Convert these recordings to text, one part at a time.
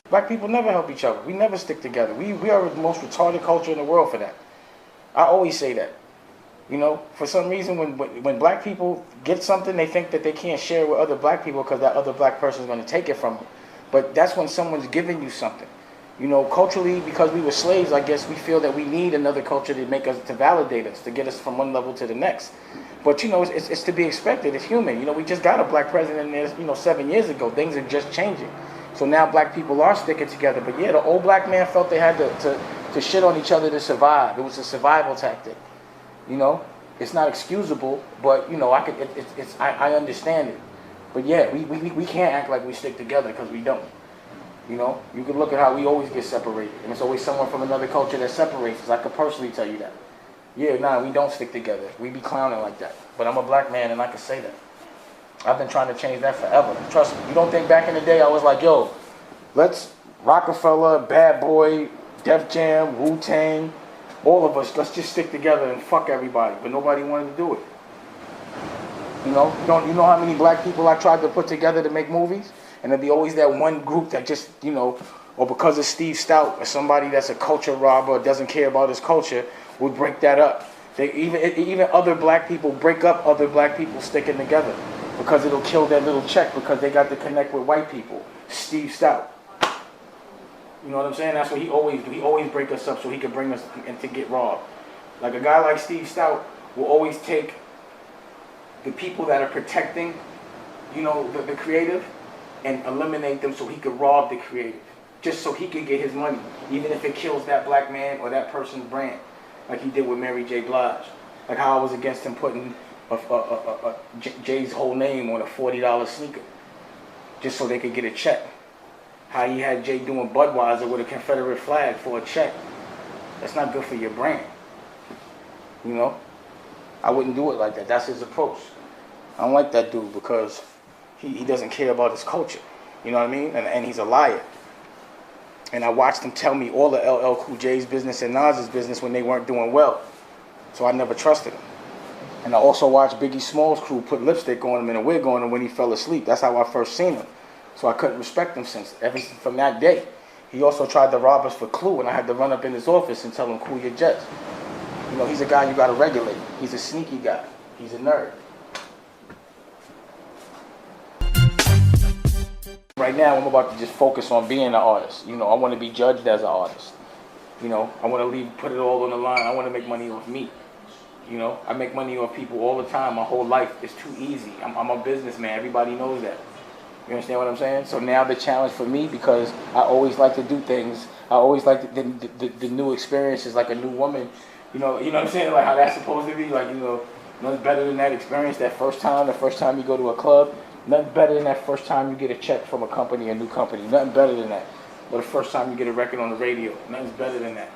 Black people never help each other. We never stick together. We are the most retarded culture in the world for that. I always say that. You know, for some reason, when black people get something, they think that they can't share it with other black people because that other black person is going to take it from them. But that's when someone's giving you something. You know, culturally, because we were slaves, I guess we feel that we need another culture to make us, to validate us, to get us from one level to the next. But, you know, it's to be expected. It's human. You know, we just got a black president there, 7 years ago. Things are just changing. So now black people are sticking together. But yeah, the old black man felt they had to shit on each other to survive. It was a survival tactic. You know, it's not excusable, but you know, I understand it. But yeah, we can't act like we stick together because we don't. You know, you can look at how we always get separated, and it's always someone from another culture that separates us. I could personally tell you that. Yeah, nah, we don't stick together. We be clowning like that. But I'm a black man, and I can say that. I've been trying to change that forever. Trust me. You don't think back in the day I was like, yo, let's Rockefeller, Bad Boy, Def Jam, Wu-Tang, all of us, let's just stick together and fuck everybody. But nobody wanted to do it. You know how many black people I tried to put together to make movies? And there'd be always that one group that just, you know, or because of Steve Stout or somebody that's a culture robber or doesn't care about his culture, would break that up. Even other black people break up other black people sticking together because it'll kill their little check because they got to connect with white people. Steve Stout. You know what I'm saying? That's what he always do. He always break us up so he can bring us and to get robbed. Like a guy like Steve Stout will always take the people that are protecting, you know, the creative and eliminate them so he could rob the creative. Just so he could get his money. Even if it kills that black man or that person's brand. Like he did with Mary J. Blige. Like how I was against him putting Jay's whole name on a $40 sneaker. Just so they could get a check. How he had Jay doing Budweiser with a Confederate flag for a check. That's not good for your brand. You know? I wouldn't do it like that. That's his approach. I don't like that dude because he doesn't care about his culture. You know what I mean? And he's a liar. And I watched him tell me all the LL Cool J's business and Nas's business when they weren't doing well. So I never trusted him. And I also watched Biggie Smalls' crew put lipstick on him and a wig on him when he fell asleep. That's how I first seen him. So I couldn't respect him from that day. He also tried to rob us for Clue, and I had to run up in his office and tell him, cool your jets. You know, he's a guy you got to regulate. He's a sneaky guy. He's a nerd. Right now, I'm about to just focus on being an artist. You know, I want to be judged as an artist. You know, I want to put it all on the line. I want to make money off me. You know, I make money off people all the time. My whole life is too easy. I'm a businessman. Everybody knows that. You understand what I'm saying? So now the challenge for me, because I always like to do things. I always like the new experiences, like a new woman. You know what I'm saying? Like how that's supposed to be. Like, you know, nothing better than that experience. The first time you go to a club. Nothing better than that first time you get a check from a company, a new company. Nothing better than that. Or the first time you get a record on the radio. Nothing's better than that.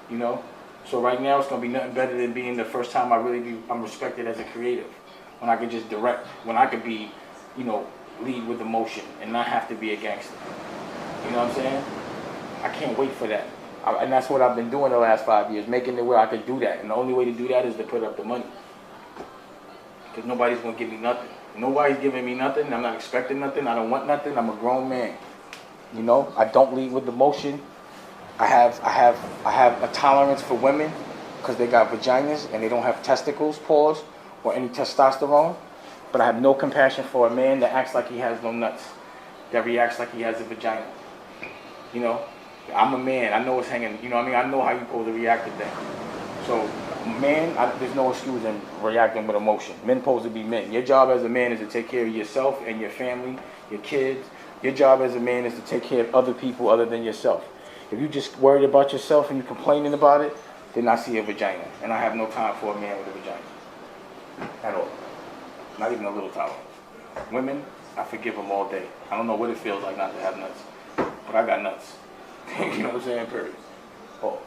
You know? So right now it's going to be nothing better than being the first time I'm respected as a creative. When I can just direct. When I could be, you know, lead with emotion and not have to be a gangster. You know what I'm saying? I can't wait for that. And that's what I've been doing the last 5 years. Making it where I could do that. And the only way to do that is to put up the money. Because nobody's going to give me nothing. Nobody's giving me nothing. I'm not expecting nothing. I don't want nothing. I'm a grown man. You know, I don't lead with emotion. I have a tolerance for women because they got vaginas and they don't have testicles, pause, or any testosterone. But I have no compassion for a man that acts like he has no nuts, that reacts like he has a vagina. You know, I'm a man. I know what's hanging. You know what I mean? I know how you're supposed to react to things. So, man, there's no excuse in reacting with emotion. Men supposed to be men. Your job as a man is to take care of yourself and your family, your kids. Your job as a man is to take care of other people other than yourself. If you're just worried about yourself and you're complaining about it, then I see a vagina. And I have no time for a man with a vagina. At all. Not even a little time. Women, I forgive them all day. I don't know what it feels like not to have nuts. But I got nuts. You know what I'm saying? Period. Oh.